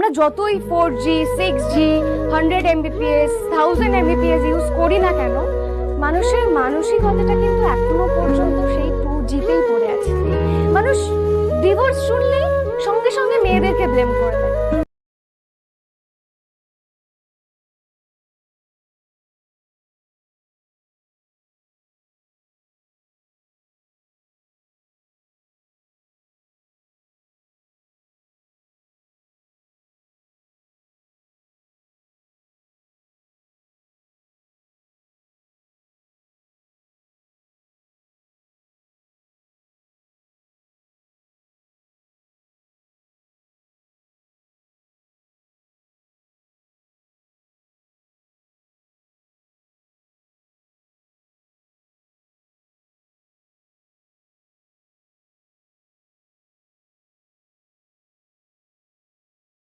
আমরা যতই 4G 6G 100 Mbps 1000 Mbps use করি না কেন, মানুষের মানসিকতাটা কিন্তু এখনো পর্যন্ত সেই 2Gতেই পড়ে আছে। মানুষ ডিভোর্স শুনলেই সঙ্গে সঙ্গে মেয়েদেরকে ব্লেম করে দেয়।